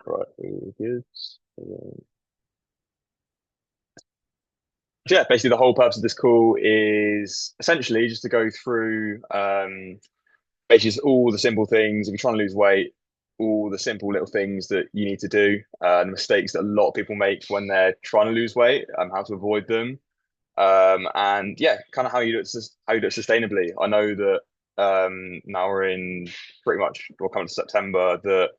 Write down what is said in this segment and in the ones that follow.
Right, all good. Yeah, basically the whole purpose of this call is essentially just to go through basically just all the simple things. If you're trying to lose weight, all the simple little things that you need to do, the mistakes that a lot of people make when they're trying to lose weight, how to avoid them, and yeah, kind of how you do it sustainably. I know that now we're in pretty much we're coming to September that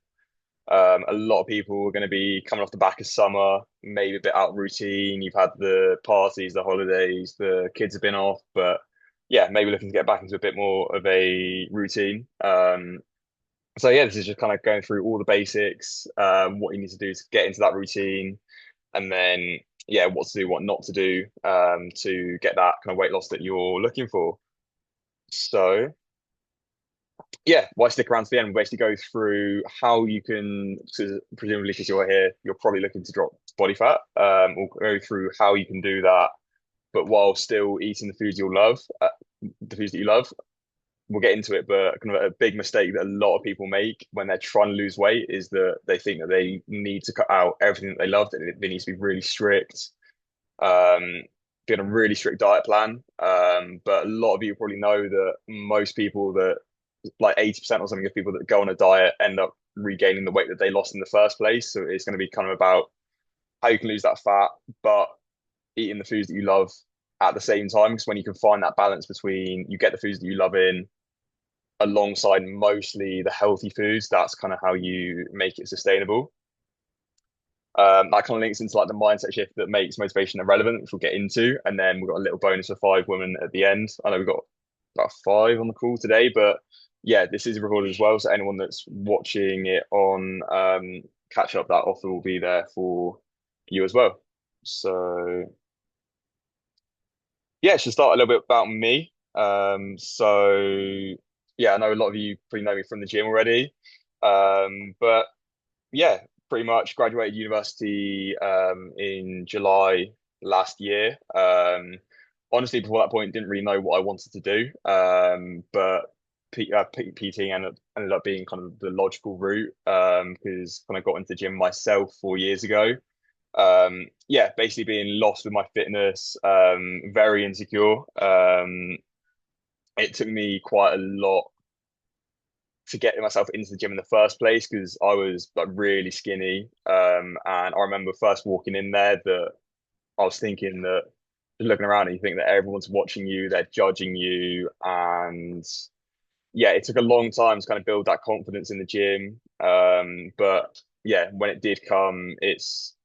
a lot of people are going to be coming off the back of summer, maybe a bit out of routine. You've had the parties, the holidays, the kids have been off, but yeah, maybe looking to get back into a bit more of a routine. So yeah, this is just kind of going through all the basics, what you need to do to get into that routine, and then yeah, what to do, what not to do, to get that kind of weight loss that you're looking for. So yeah, why stick around to the end? We'll basically go through how you can, so presumably because you're here, you're probably looking to drop body fat. We'll go through how you can do that, but while still eating the foods you'll love, the foods that you love. We'll get into it, but kind of a big mistake that a lot of people make when they're trying to lose weight is that they think that they need to cut out everything that they love, that they need to be really strict, be on a really strict diet plan. But a lot of you probably know that most people that like 80% or something of people that go on a diet end up regaining the weight that they lost in the first place. So it's going to be kind of about how you can lose that fat, but eating the foods that you love at the same time. Because when you can find that balance between you get the foods that you love in alongside mostly the healthy foods, that's kind of how you make it sustainable. That kind of links into like the mindset shift that makes motivation irrelevant, which we'll get into. And then we've got a little bonus for 5 women at the end. I know we've got about five on the call today, but yeah, this is recorded as well. So anyone that's watching it on catch up, that offer will be there for you as well. So yeah, should start a little bit about me. So yeah, I know a lot of you probably know me from the gym already. But yeah, pretty much graduated university in July last year. Honestly, before that point, didn't really know what I wanted to do. But PT ended up being kind of the logical route because when I got into the gym myself 4 years ago, yeah, basically being lost with my fitness, very insecure. It took me quite a lot to get myself into the gym in the first place because I was like really skinny. And I remember first walking in there that I was thinking that just looking around and you think that everyone's watching you, they're judging you, and yeah, it took a long time to kind of build that confidence in the gym. But yeah, when it did come, it's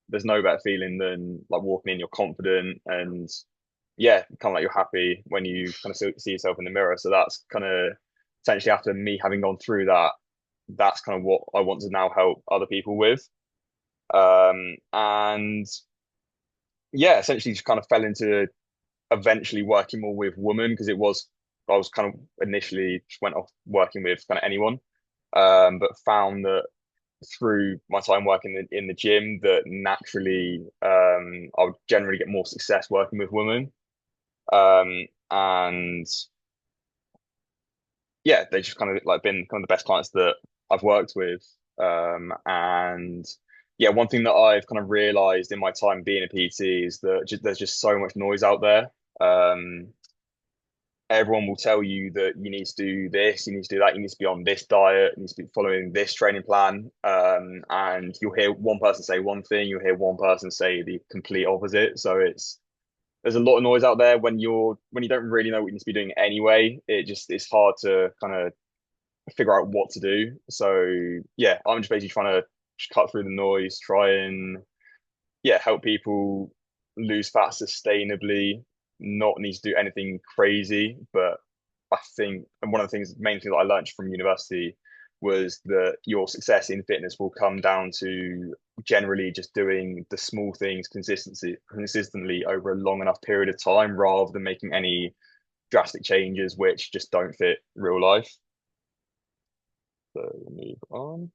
there's no better feeling than like walking in, you're confident and yeah, kind of like you're happy when you kind of see yourself in the mirror. So that's kind of essentially after me having gone through that, that's kind of what I want to now help other people with. And yeah, essentially just kind of fell into eventually working more with women because I was kind of initially just went off working with kind of anyone, but found that through my time working in the gym that naturally I would generally get more success working with women. And yeah, they just kind of like been kind of the best clients that I've worked with. And yeah, one thing that I've kind of realized in my time being a PT is that there's just so much noise out there. Everyone will tell you that you need to do this, you need to do that, you need to be on this diet, you need to be following this training plan. And you'll hear one person say one thing, you'll hear one person say the complete opposite. So there's a lot of noise out there when you don't really know what you need to be doing anyway. It's hard to kind of figure out what to do. So yeah, I'm just basically trying to just cut through the noise, try and yeah, help people lose fat sustainably, not need to do anything crazy. But I think, and one of the main things that I learned from university was that your success in fitness will come down to generally just doing the small things consistently over a long enough period of time rather than making any drastic changes which just don't fit real life. So move on.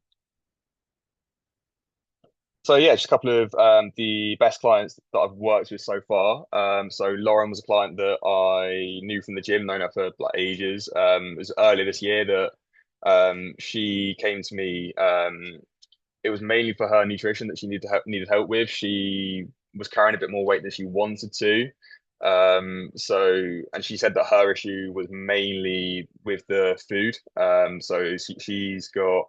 So yeah, just a couple of the best clients that I've worked with so far. So Lauren was a client that I knew from the gym, known her for like ages. It was earlier this year that she came to me it was mainly for her nutrition that she needed help with. She was carrying a bit more weight than she wanted to. And she said that her issue was mainly with the food. She's got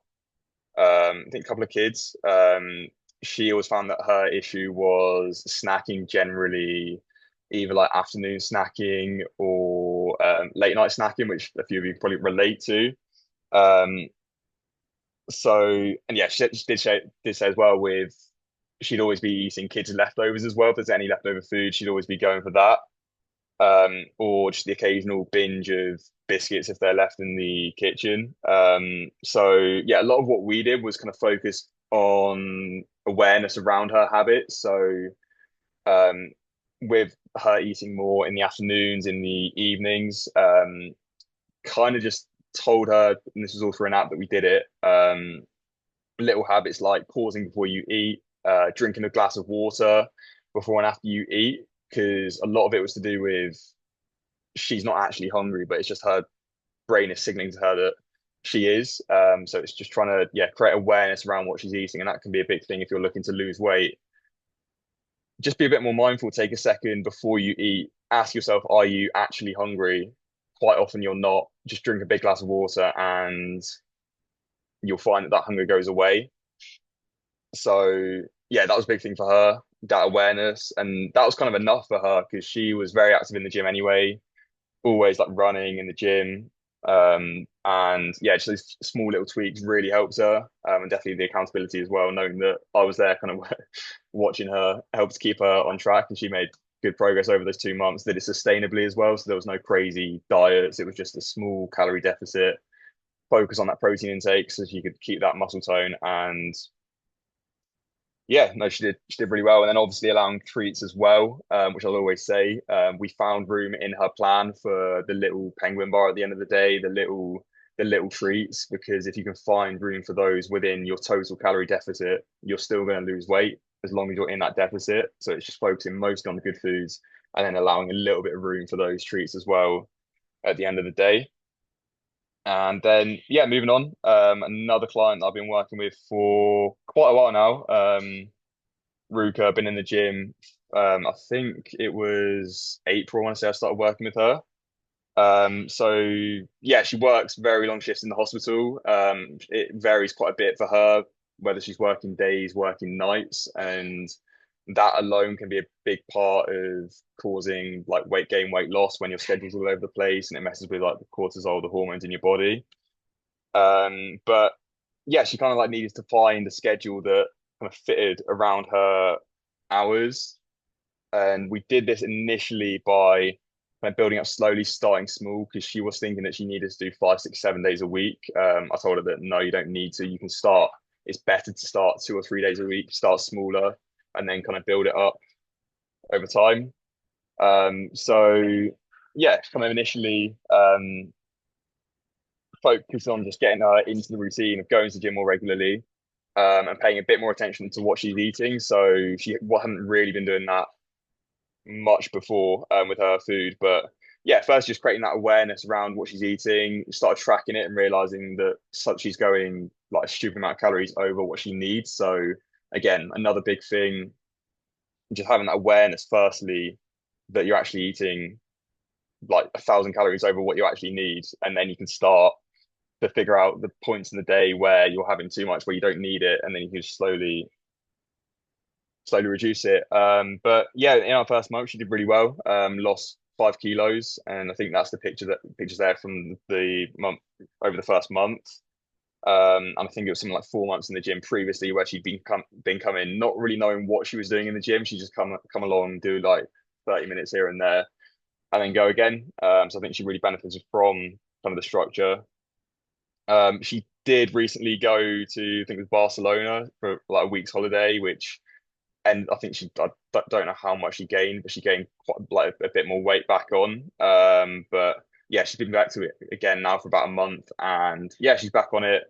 I think a couple of kids. She always found that her issue was snacking generally, either like afternoon snacking or late night snacking, which a few of you probably relate to. Um, and yeah, she did say as well with she'd always be eating kids' leftovers as well. If there's any leftover food, she'd always be going for that. Or just the occasional binge of biscuits if they're left in the kitchen. So yeah, a lot of what we did was kind of focus on awareness around her habits. So um, with her eating more in the afternoons, in the evenings, kind of just told her, and this was all through an app that we did it, little habits like pausing before you eat, drinking a glass of water before and after you eat, because a lot of it was to do with she's not actually hungry, but it's just her brain is signaling to her that she is. So it's just trying to create awareness around what she's eating, and that can be a big thing if you're looking to lose weight. Just be a bit more mindful. Take a second before you eat. Ask yourself, are you actually hungry? Quite often you're not. Just drink a big glass of water, and you'll find that hunger goes away. So yeah, that was a big thing for her. That awareness, and that was kind of enough for her because she was very active in the gym anyway, always like running in the gym. And yeah, just those small little tweaks really helps her. And definitely the accountability as well, knowing that I was there kind of watching her helped keep her on track. And she made good progress over those 2 months, did it sustainably as well. So there was no crazy diets. It was just a small calorie deficit, focus on that protein intake so she could keep that muscle tone. And yeah, no, she did really well, and then obviously allowing treats as well, which I'll always say. We found room in her plan for the little penguin bar at the end of the day, the little treats, because if you can find room for those within your total calorie deficit, you're still going to lose weight as long as you're in that deficit. So it's just focusing mostly on the good foods and then allowing a little bit of room for those treats as well at the end of the day. And then, yeah, moving on. Another client that I've been working with for quite a while now. Ruka, been in the gym. I think it was April, I want to say I started working with her. So yeah, she works very long shifts in the hospital. It varies quite a bit for her, whether she's working days, working nights, and that alone can be a big part of causing like weight gain, weight loss when your schedule's all over the place and it messes with like the cortisol, the hormones in your body. But yeah, she kind of like needed to find a schedule that kind of fitted around her hours. And we did this initially by kind of building up slowly, starting small, because she was thinking that she needed to do 5, 6, 7 days a week. I told her that no, you don't need to. You can start. It's better to start 2 or 3 days a week, start smaller, and then kind of build it up over time. So yeah, kind of initially focus on just getting her into the routine of going to the gym more regularly, and paying a bit more attention to what she's eating. So she hadn't really been doing that much before with her food. But yeah, first just creating that awareness around what she's eating, started tracking it and realizing that she's going like a stupid amount of calories over what she needs. So again, another big thing, just having that awareness firstly that you're actually eating like 1,000 calories over what you actually need, and then you can start to figure out the points in the day where you're having too much, where you don't need it, and then you can just slowly reduce it. But yeah, in our first month, she did really well. Lost 5 kilos, and I think that's the pictures there from the month over the first month. And I think it was something like 4 months in the gym previously, where she'd been coming, not really knowing what she was doing in the gym. She just come along, do like 30 minutes here and there, and then go again. So I think she really benefited from some of the structure. She did recently go to, I think it was Barcelona for like a week's holiday, and I think I don't know how much she gained, but she gained quite like a bit more weight back on. But yeah, she's been back to it again now for about a month, and yeah, she's back on it.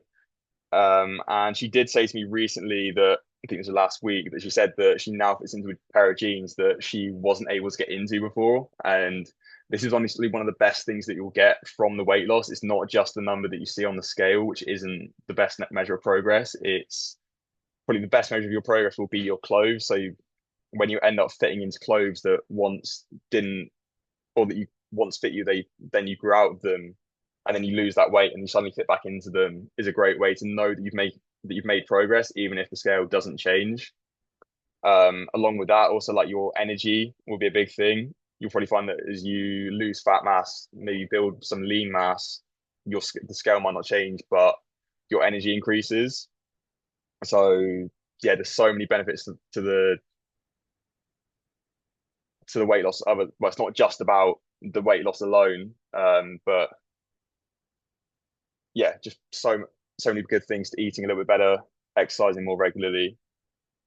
And she did say to me recently that I think it was last week that she said that she now fits into a pair of jeans that she wasn't able to get into before. And this is honestly one of the best things that you'll get from the weight loss. It's not just the number that you see on the scale, which isn't the best measure of progress. It's probably the best measure of your progress will be your clothes. So when you end up fitting into clothes that once didn't, or that you once fit you, they then you grew out of them, and then you lose that weight and you suddenly fit back into them, is a great way to know that you've made progress, even if the scale doesn't change. Along with that, also like your energy will be a big thing. You'll probably find that as you lose fat mass, maybe build some lean mass, the scale might not change, but your energy increases. So yeah, there's so many benefits to the weight loss. Other, well, it's not just about the weight loss alone, but yeah, just so many good things to eating a little bit better, exercising more regularly.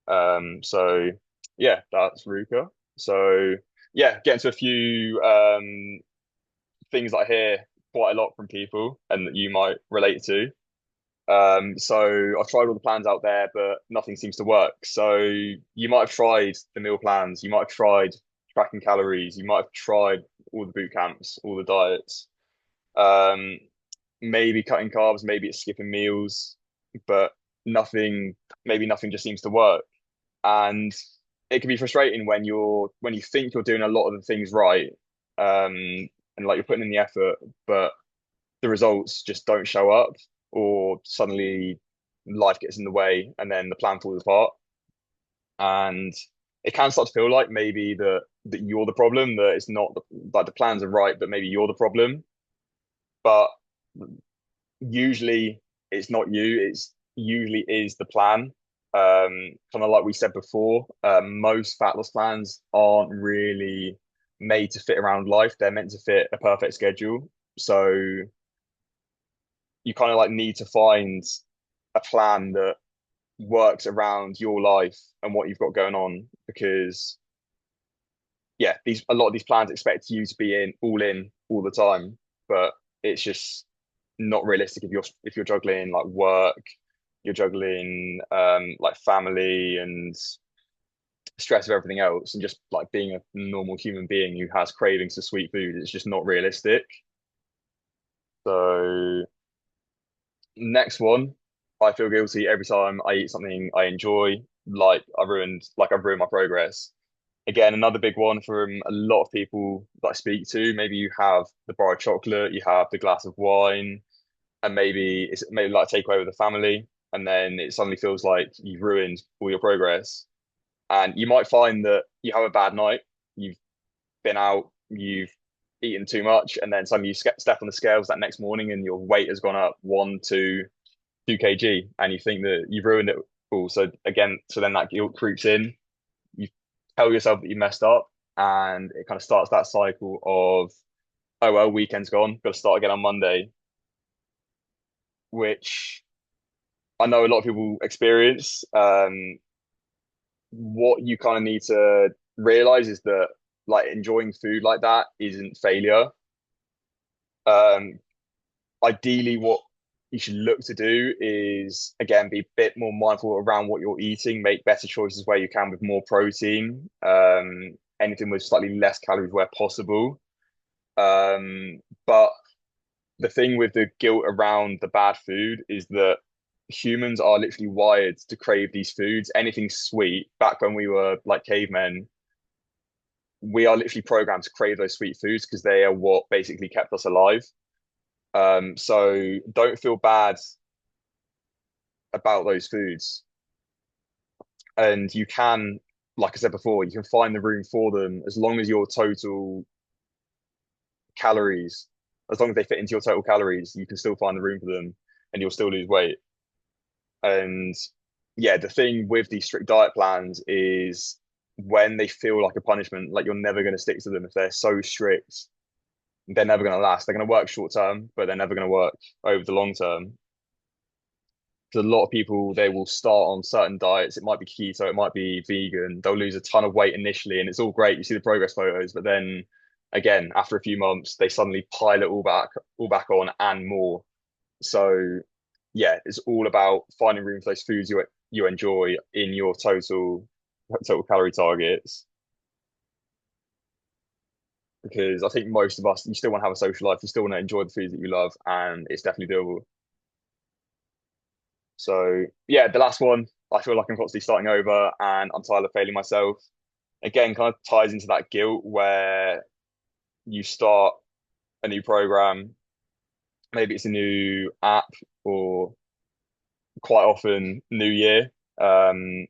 So yeah, that's Ruka. So yeah, getting to a few things that I hear quite a lot from people and that you might relate to. So I've tried all the plans out there, but nothing seems to work. So you might have tried the meal plans, you might have tried tracking calories, you might have tried all the boot camps, all the diets. Um, Maybe cutting carbs, maybe it's skipping meals, but nothing, maybe nothing just seems to work. And it can be frustrating when you think you're doing a lot of the things right, and like you're putting in the effort, but the results just don't show up, or suddenly life gets in the way and then the plan falls apart. And it can start to feel like maybe that you're the problem, that it's not like the plans are right, but maybe you're the problem. But usually it's not you, it's usually is the plan. Kind of like we said before, most fat loss plans aren't really made to fit around life. They're meant to fit a perfect schedule. So you kind of like need to find a plan that works around your life and what you've got going on, because yeah, these a lot of these plans expect you to be in all the time, but it's just not realistic if you're juggling like work, you're juggling like family and stress of everything else, and just like being a normal human being who has cravings for sweet food. It's just not realistic. So next one, I feel guilty every time I eat something I enjoy, like I've ruined my progress. Again, another big one from a lot of people that I speak to. Maybe you have the bar of chocolate, you have the glass of wine, and maybe it's maybe like a takeaway with the family, and then it suddenly feels like you've ruined all your progress. And you might find that you have a bad night, you've been out, you've eaten too much, and then suddenly you step on the scales that next morning and your weight has gone up 2 kg, and you think that you've ruined it all. So again, so then that guilt creeps in. You tell yourself that you messed up, and it kind of starts that cycle of, oh well, weekend's gone, got to start again on Monday, which I know a lot of people experience. What you kind of need to realize is that like enjoying food like that isn't failure. Um, Ideally, what you should look to do is again be a bit more mindful around what you're eating, make better choices where you can with more protein, anything with slightly less calories where possible. But the thing with the guilt around the bad food is that humans are literally wired to crave these foods. Anything sweet, back when we were like cavemen, we are literally programmed to crave those sweet foods because they are what basically kept us alive. So don't feel bad about those foods. And you can, like I said before, you can find the room for them as long as your total calories, as long as they fit into your total calories, you can still find the room for them and you'll still lose weight. And yeah, the thing with these strict diet plans is when they feel like a punishment, like you're never going to stick to them if they're so strict, they're never going to last. They're going to work short term, but they're never going to work over the long term. Because a lot of people, they will start on certain diets. It might be keto, it might be vegan. They'll lose a ton of weight initially, and it's all great. You see the progress photos, but then again, after a few months, they suddenly pile it all back on and more. So yeah, it's all about finding room for those foods you enjoy in your total calorie targets. Because I think most of us, you still want to have a social life, you still want to enjoy the foods that you love, and it's definitely doable. So yeah, the last one. I feel like I'm constantly starting over and I'm tired of failing myself. Again, kind of ties into that guilt where you start a new program, maybe it's a new app or quite often new year. Um,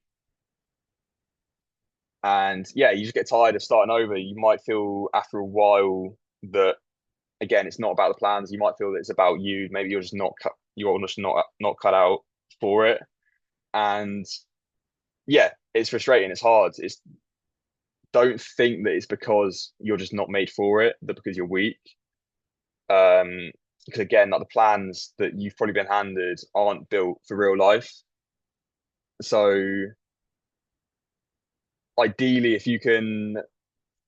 and yeah, you just get tired of starting over. You might feel after a while that again, it's not about the plans. You might feel that it's about you. Maybe you're just not cut out for it. And yeah, it's frustrating. It's hard. It's don't think that it's because you're just not made for it, that because you're weak. Because again, like the plans that you've probably been handed aren't built for real life. So ideally, if you can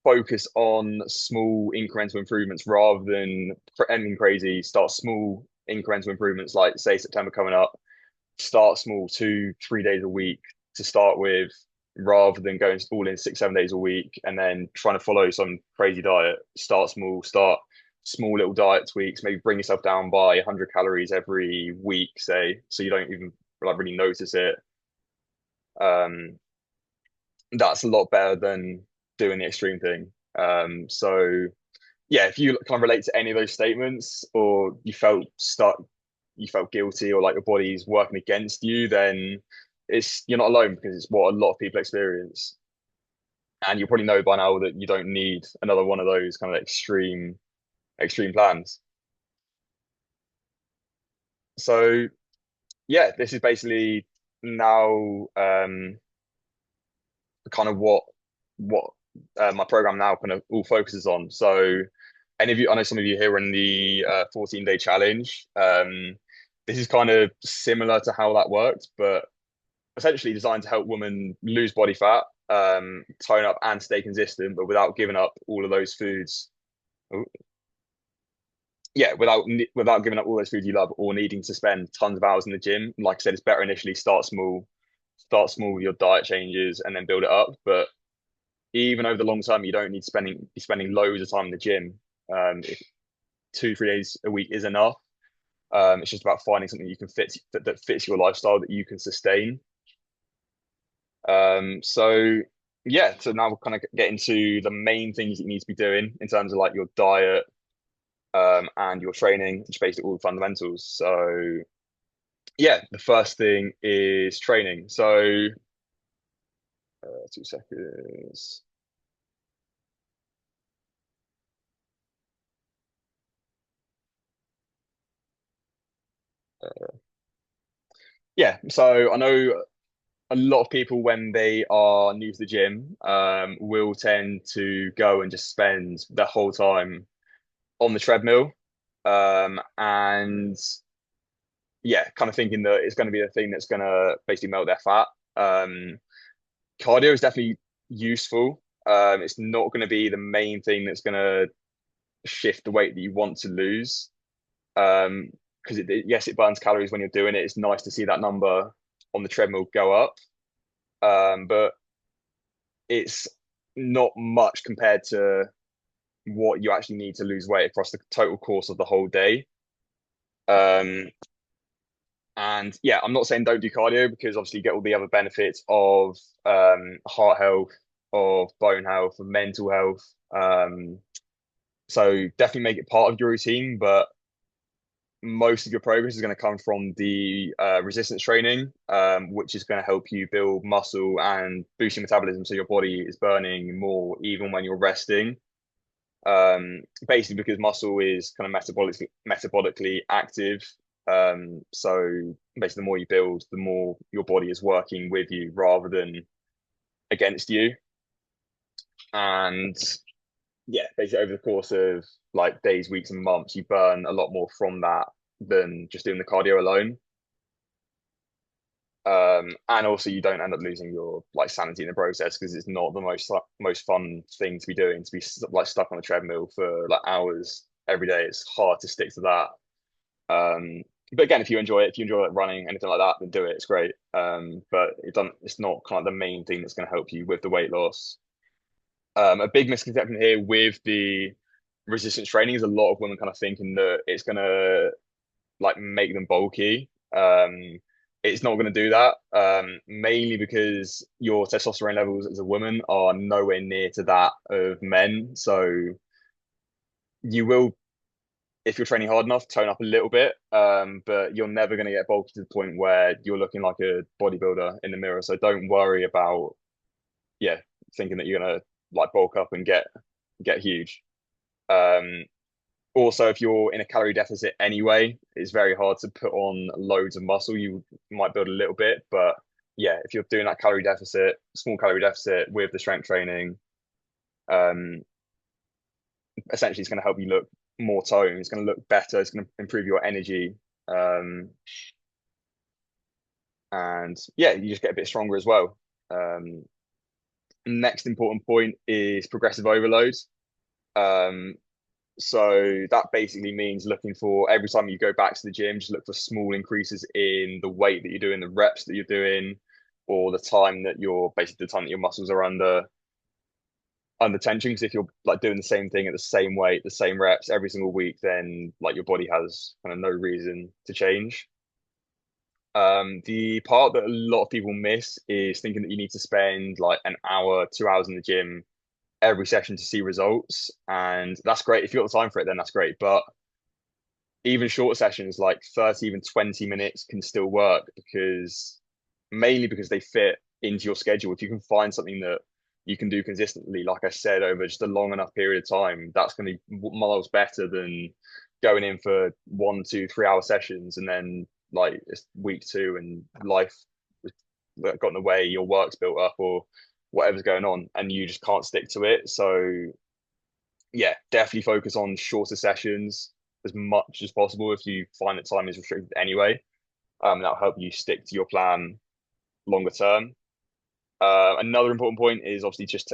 focus on small incremental improvements rather than anything crazy, start small incremental improvements, like say September coming up, start small 2, 3 days a week to start with, rather than going all in 6, 7 days a week and then trying to follow some crazy diet. Start small little diet tweaks, maybe bring yourself down by 100 calories every week, say, so you don't even like really notice it. Um, that's a lot better than doing the extreme thing. So yeah, if you kind of relate to any of those statements or you felt stuck, you felt guilty or like your body's working against you, then it's you're not alone because it's what a lot of people experience. And you probably know by now that you don't need another one of those kind of extreme plans. So yeah, this is basically now kind of what my program now kind of all focuses on. So any of you, I know some of you here are in the 14-day challenge. This is kind of similar to how that worked, but essentially designed to help women lose body fat, tone up and stay consistent, but without giving up all of those foods. Oh, yeah, without giving up all those foods you love or needing to spend tons of hours in the gym. Like I said, it's better initially start small with your diet changes and then build it up. But even over the long term, you don't need be spending loads of time in the gym. If 2, 3 days a week is enough. It's just about finding something you can that fits your lifestyle that you can sustain. So yeah, so now we'll kind of get into the main things that you need to be doing in terms of like your diet, and your training, which is basically all the fundamentals. So yeah, the first thing is training. So 2 seconds. Yeah, so I know a lot of people when they are new to the gym, will tend to go and just spend the whole time on the treadmill. And yeah, kind of thinking that it's going to be the thing that's going to basically melt their fat. Um, Cardio is definitely useful. It's not going to be the main thing that's going to shift the weight that you want to lose. Because yes, it burns calories when you're doing it. It's nice to see that number on the treadmill go up. But it's not much compared to what you actually need to lose weight across the total course of the whole day. Um, and yeah, I'm not saying don't do cardio because obviously you get all the other benefits of heart health, of bone health, of mental health. So definitely make it part of your routine, but most of your progress is going to come from the resistance training, which is going to help you build muscle and boost your metabolism so your body is burning more even when you're resting. Basically because muscle is kind of metabolically active. So basically the more you build, the more your body is working with you rather than against you. And yeah, basically over the course of like days, weeks, and months, you burn a lot more from that than just doing the cardio alone. And also you don't end up losing your like sanity in the process because it's not the most fun thing to be doing to be like stuck on a treadmill for like hours every day. It's hard to stick to that. But again, if you enjoy like running, anything like that, then do it. It's great. But it's not kind of the main thing that's going to help you with the weight loss. A big misconception here with the resistance training is a lot of women kind of thinking that it's going to like make them bulky. it's not going to do that. Mainly because your testosterone levels as a woman are nowhere near to that of men. So you will, if you're training hard enough, tone up a little bit. But you're never going to get bulky to the point where you're looking like a bodybuilder in the mirror. So don't worry about, yeah, thinking that you're going to like bulk up and get huge. Um, Also, if you're in a calorie deficit anyway, it's very hard to put on loads of muscle. You might build a little bit, but yeah, if you're doing that calorie deficit, small calorie deficit with the strength training, um, essentially it's going to help you look more toned. It's going to look better. It's going to improve your energy. Um, and yeah, you just get a bit stronger as well. Um, Next important point is progressive overload. Um, So that basically means looking for every time you go back to the gym, just look for small increases in the weight that you're doing, the reps that you're doing, or the time that you're basically the time that your muscles are under tension. Because if you're like doing the same thing at the same weight, the same reps every single week, then like your body has kind of no reason to change. The part that a lot of people miss is thinking that you need to spend like an hour, 2 hours in the gym every session to see results. And that's great. If you've got the time for it, then that's great. But even shorter sessions like 30, even 20 minutes can still work because mainly because they fit into your schedule. If you can find something that you can do consistently, like I said, over just a long enough period of time, that's going to be miles better than going in for 1, 2, 3 hour sessions and then like it's week two and life got in the way, your work's built up or whatever's going on, and you just can't stick to it. So yeah, definitely focus on shorter sessions as much as possible if you find that time is restricted anyway. That'll help you stick to your plan longer term. Another important point is obviously just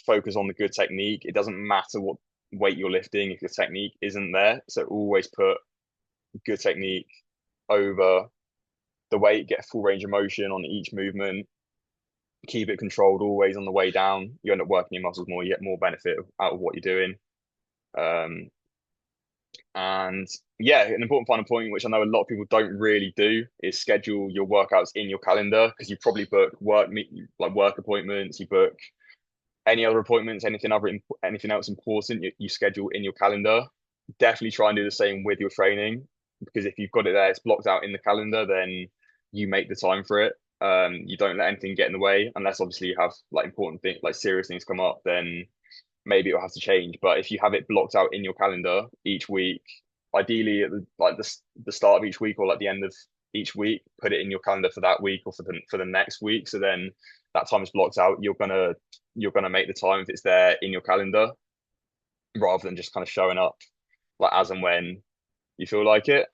focus on the good technique. It doesn't matter what weight you're lifting if your technique isn't there. So always put good technique over the weight, get full range of motion on each movement, keep it controlled always on the way down. You end up working your muscles more, you get more benefit out of what you're doing. Um, And yeah, an important final point, which I know a lot of people don't really do, is schedule your workouts in your calendar because you probably book like work appointments, you book any other appointments, anything else important, you schedule in your calendar. Definitely try and do the same with your training because if you've got it there, it's blocked out in the calendar, then you make the time for it. You don't let anything get in the way unless obviously you have like important things, like serious things come up, then maybe it'll have to change. But if you have it blocked out in your calendar each week, ideally at the start of each week or like the end of each week, put it in your calendar for that week or for the next week. So then that time is blocked out. You're gonna make the time if it's there in your calendar, rather than just kind of showing up like as and when you feel like it.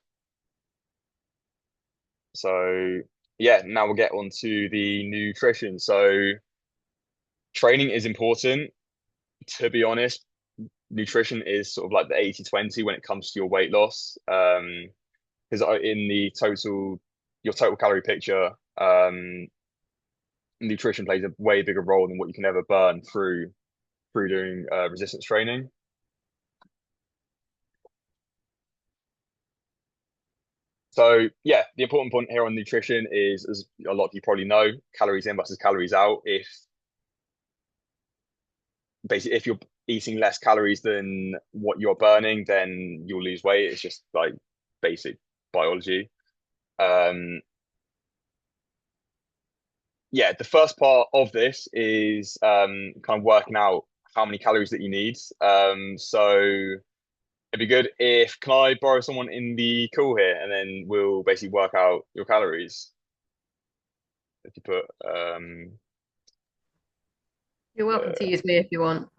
So yeah, now we'll get on to the nutrition. So training is important. To be honest, nutrition is sort of like the 80/20 when it comes to your weight loss. Because in your total calorie picture, nutrition plays a way bigger role than what you can ever burn through doing resistance training. So yeah, the important point here on nutrition is, as a lot of you probably know, calories in versus calories out. If you're eating less calories than what you're burning, then you'll lose weight. It's just like basic biology. Um, yeah, the first part of this is kind of working out how many calories that you need. So it'd be good if can I borrow someone in the call here, and then we'll basically work out your calories. If you put You're welcome to uh, use me if you want.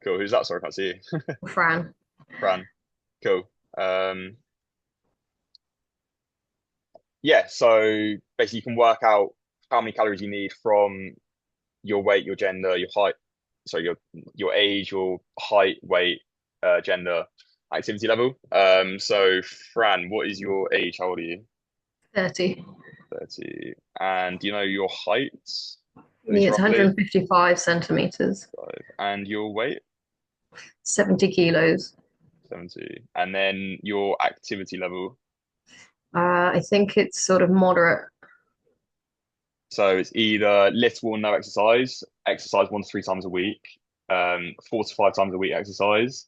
cool, who's that? Sorry, I can't see you. Fran. Fran. Cool. Um, yeah, so basically you can work out how many calories you need from your weight, your gender, your height, so your age, your height, weight, gender, activity level. So Fran, what is your age? How old are you? 30. 30. And do you know your height, at least Yeah, it's roughly? 155 centimeters, And your weight? 70 kilos. 70. And then your activity level. I think it's sort of moderate. So it's either little or no exercise, exercise 1 to 3 times a week, 4 to 5 times a week exercise,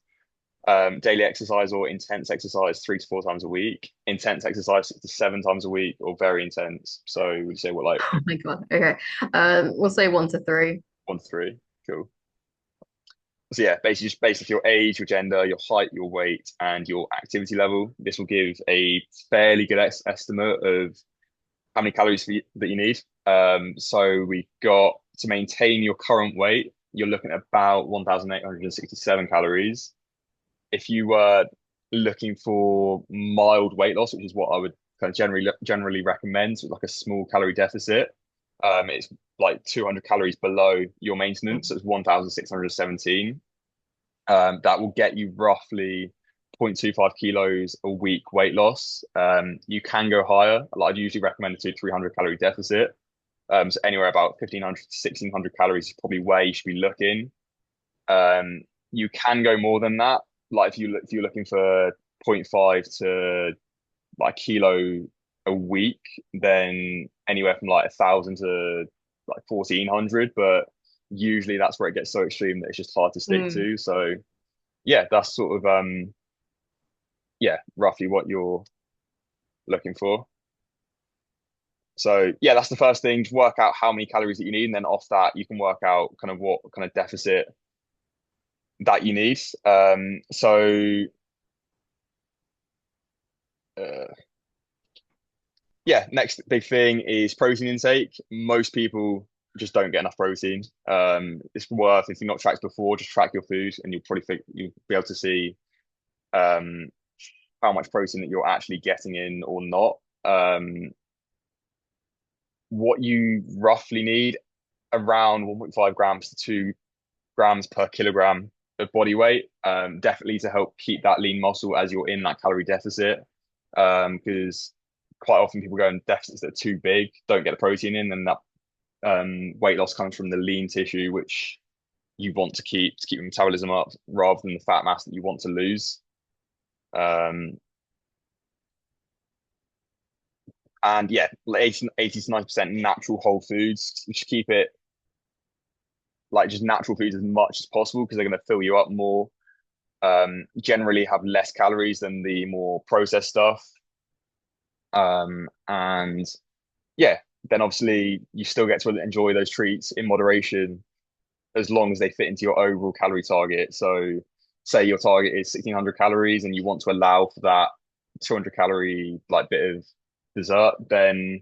daily exercise or intense exercise 3 to 4 times a week, intense exercise 6 to 7 times a week, or very intense. So would you say what, like Oh my God. Okay. We'll say 1 to 3. 1 to 3? Cool. So yeah, basically just based off your age, your gender, your height, your weight, and your activity level. This will give a fairly good estimate of how many calories that you need. So we got to maintain your current weight, you're looking at about 1,867 calories. If you were looking for mild weight loss, which is what I would kind of generally recommend, so like a small calorie deficit, it's like 200 calories below your maintenance. So it's 1,617. That will get you roughly 0.25 kilos a week weight loss. You can go higher. Like I'd usually recommend a 300 calorie deficit. So anywhere about 1,500 to 1,600 calories is probably where you should be looking. Um, you can go more than that. Like if you're looking for zero point 0.5 to like kilo a week, then anywhere from like 1,000 to like 1,400. But usually that's where it gets so extreme that it's just hard to stick Mm. to. So yeah, that's sort of yeah, roughly what you're looking for. So yeah, that's the first thing. Just work out how many calories that you need, and then off that you can work out kind of what kind of deficit that you need. So uh, yeah, next big thing is protein intake. Most people just don't get enough protein. It's worth, if you've not tracked before, just track your food, and you'll probably think you'll be able to see um how much protein that you're actually getting in or not. What you roughly need, around 1.5 grams to 2 grams per kilogram of body weight, definitely to help keep that lean muscle as you're in that calorie deficit. Because quite often people go in deficits that are too big, don't get the protein in, and that weight loss comes from the lean tissue, which you want to keep your metabolism up rather than the fat mass that you want to lose. Um, and yeah, 80 to 90% natural whole foods. You should keep it like just natural foods as much as possible because they're going to fill you up more. Generally have less calories than the more processed stuff. And yeah, then obviously you still get to enjoy those treats in moderation as long as they fit into your overall calorie target. So say your target is 1,600 calories and you want to allow for that 200 calorie like bit of dessert, then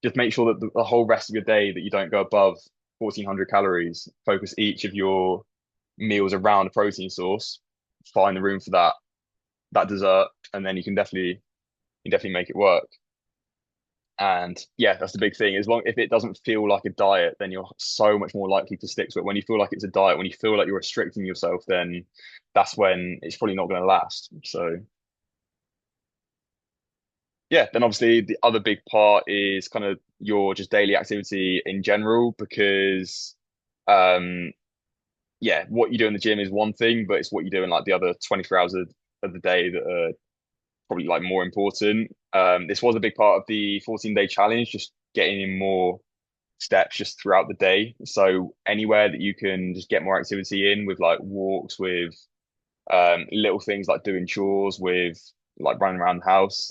just make sure that the whole rest of your day that you don't go above 1,400 calories. Focus each of your meals around a protein source. Find the room for that dessert, and then you can definitely make it work. And yeah, that's the big thing. As long if it doesn't feel like a diet, then you're so much more likely to stick to it. When you feel like it's a diet, when you feel like you're restricting yourself, then that's when it's probably not going to last. So yeah, then obviously the other big part is kind of your just daily activity in general, because um yeah, what you do in the gym is one thing, but it's what you do in like the other 24 hours of the day that are probably like more important. This was a big part of the 14-day challenge, just getting in more steps just throughout the day. So anywhere that you can just get more activity in with like walks, with little things like doing chores, with like running around the house,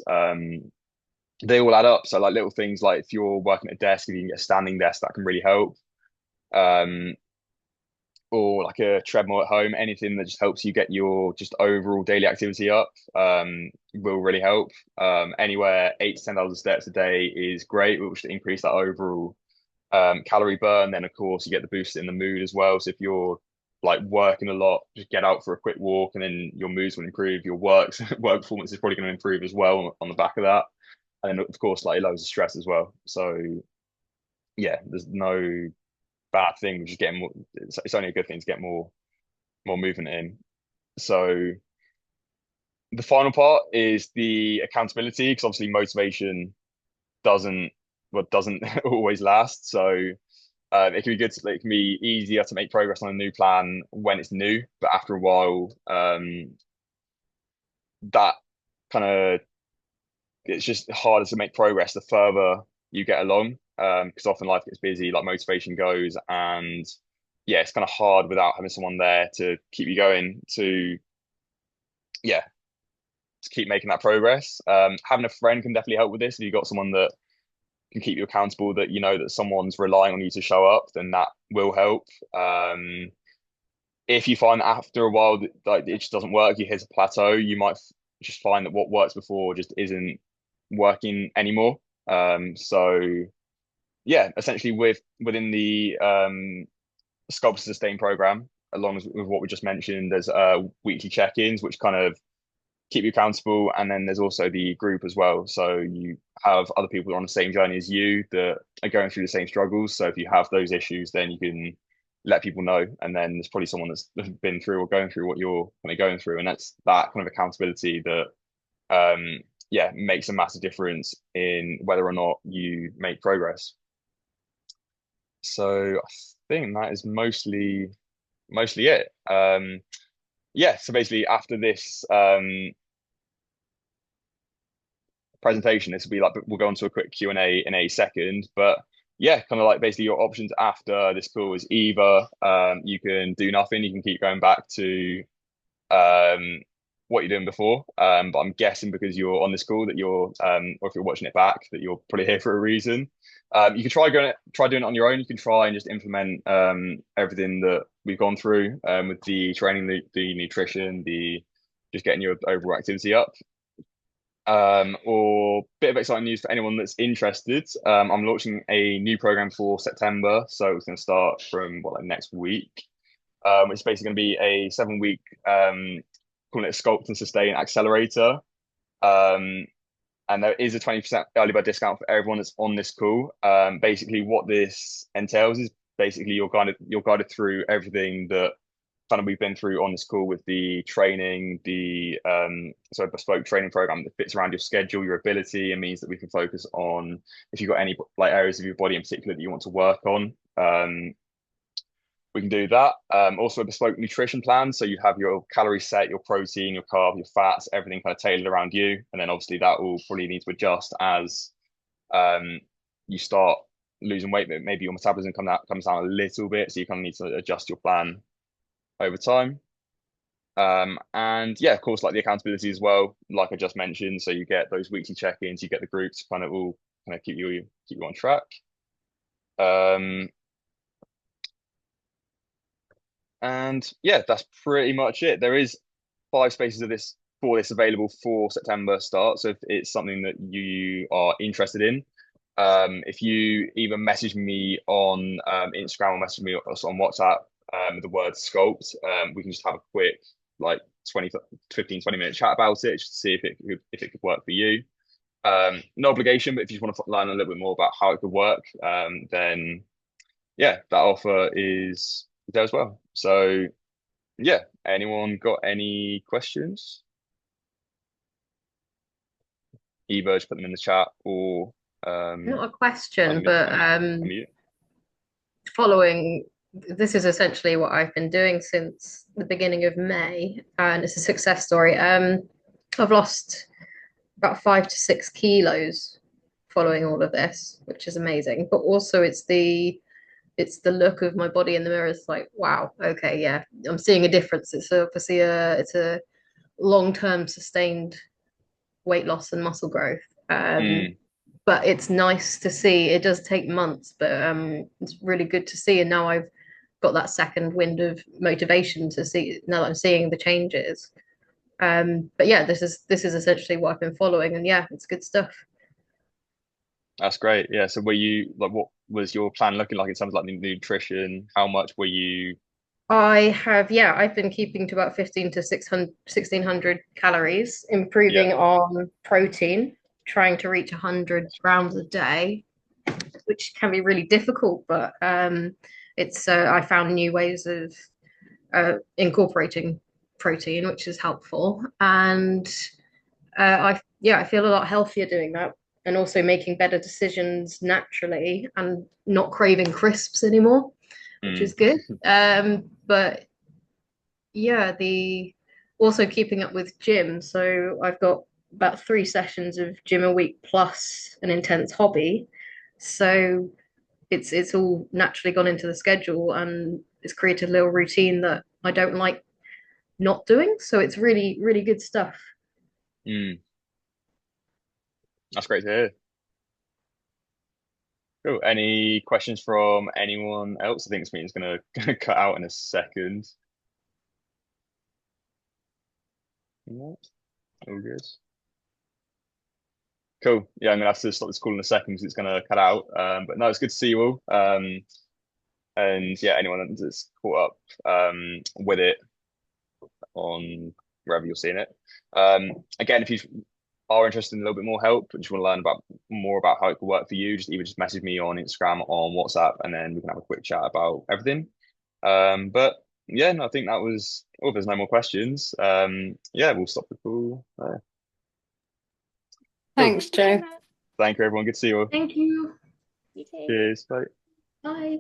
they all add up. So like little things like if you're working at a desk, if you can get a standing desk, that can really help. Um, or like a treadmill at home, anything that just helps you get your just overall daily activity up, will really help. Anywhere 8 to 10,000 steps a day is great, which will increase that overall calorie burn. Then of course you get the boost in the mood as well. So if you're like working a lot, just get out for a quick walk, and then your moods will improve. Your work performance is probably going to improve as well on the back of that. And then of course like loads of stress as well. So yeah, there's no bad thing with just getting more. It's only a good thing to get more movement in. So the final part is the accountability, because obviously motivation doesn't doesn't always last. So it can be good. It can be easier to make progress on a new plan when it's new, but after a while, that kind of it's just harder to make progress the further you get along. because often life gets busy, like motivation goes, and yeah, it's kind of hard without having someone there to keep you going to yeah to keep making that progress. Having a friend can definitely help with this. If you've got someone that can keep you accountable, that you know that someone's relying on you to show up, then that will help. If you find that after a while that like it just doesn't work, you hit a plateau, you might just find that what works before just isn't working anymore. So yeah, essentially within the Sculpt Sustain program, along with what we just mentioned, there's weekly check-ins which kind of keep you accountable, and then there's also the group as well. So you have other people on the same journey as you that are going through the same struggles. So if you have those issues, then you can let people know, and then there's probably someone that's been through or going through what you're kind of going through, and that's that kind of accountability that yeah makes a massive difference in whether or not you make progress. So I think that is mostly it. Yeah, so basically after this presentation, this will be like we'll go on to a quick Q&A in a second, but yeah, kind of like basically your options after this call is either you can do nothing, you can keep going back to um what you're doing before, but I'm guessing because you're on this call that you're or if you're watching it back that you're probably here for a reason. You can try doing it on your own. You can try and just implement everything that we've gone through with the training, the nutrition, the just getting your overall activity up. Or bit of exciting news for anyone that's interested. I'm launching a new program for September, so it's going to start from like next week. Which is basically going to be a 7 week, calling it a Sculpt and Sustain Accelerator. Um, and there is a 20% early bird discount for everyone that's on this call. Basically, what this entails is basically you're guided through everything that kind of we've been through on this call with the training, the so bespoke training program that fits around your schedule, your ability, and means that we can focus on if you've got any like areas of your body in particular that you want to work on. We can do that. Also a bespoke nutrition plan. So you have your calorie set, your protein, your carb, your fats, everything kind of tailored around you. And then obviously that will probably need to adjust as you start losing weight, but maybe your metabolism comes down a little bit. So you kind of need to adjust your plan over time. And yeah, of course, like the accountability as well, like I just mentioned. So you get those weekly check-ins, you get the groups kind of all kind of keep you on track. And yeah, that's pretty much it. There is 5 spaces of this for this available for September start. So if it's something that you are interested in, if you either message me on Instagram or message me on WhatsApp with the word Sculpt, we can just have a quick like 15-20 minute chat about it just to see if it could work for you. No obligation, but if you just want to learn a little bit more about how it could work, then yeah, that offer is there as well. So yeah, anyone got any questions? Either just put them in the chat or Not a question, unmute, but unmute. following this is essentially what I've been doing since the beginning of May, and it's a success story. I've lost about 5 to 6 kilos following all of this, which is amazing. But also it's the look of my body in the mirror. It's like, wow, okay, yeah, I'm seeing a difference. It's obviously a long-term sustained weight loss and muscle growth. Mm, But it's nice to see. It does take months, but it's really good to see. And now I've got that second wind of motivation to see now that I'm seeing the changes. But yeah, this is essentially what I've been following, and yeah, it's good stuff. that's great. Yeah. So were you like, what was your plan looking like in terms of like the nutrition? How much were you? I've been keeping to about 15 to 600, 1600 calories, Yeah. improving on protein, trying to reach 100 grams a day, which can be really difficult, but it's I found new ways of incorporating protein, which is helpful. And I feel a lot healthier doing that, and also making better decisions naturally, and not craving crisps anymore, which Mm, is good. But yeah, the also keeping up with gym. So I've got about 3 sessions of gym a week plus an intense hobby. So it's all naturally gone into the schedule, and it's created a little routine that I don't like not doing. So it's really, really good stuff. Mm, that's great to hear. Cool. Any questions from anyone else? I think this meeting's gonna cut out in a second. No, all good. Cool. Yeah, I'm gonna have to stop this call in a second because it's gonna cut out. But no, it's good to see you all. And yeah, anyone that's caught up with it on wherever you're seeing it. Again, if you are interested in a little bit more help, just want to learn about more about how it could work for you, just either just message me on Instagram, on WhatsApp, and then we can have a quick chat about everything. But yeah, no, I think that was. Oh, if there's no more questions, yeah, we'll stop the call. Cool. Thanks, Joe. Thank you, everyone. Good to see you all. Thank you. You too. Cheers. Bye. Bye.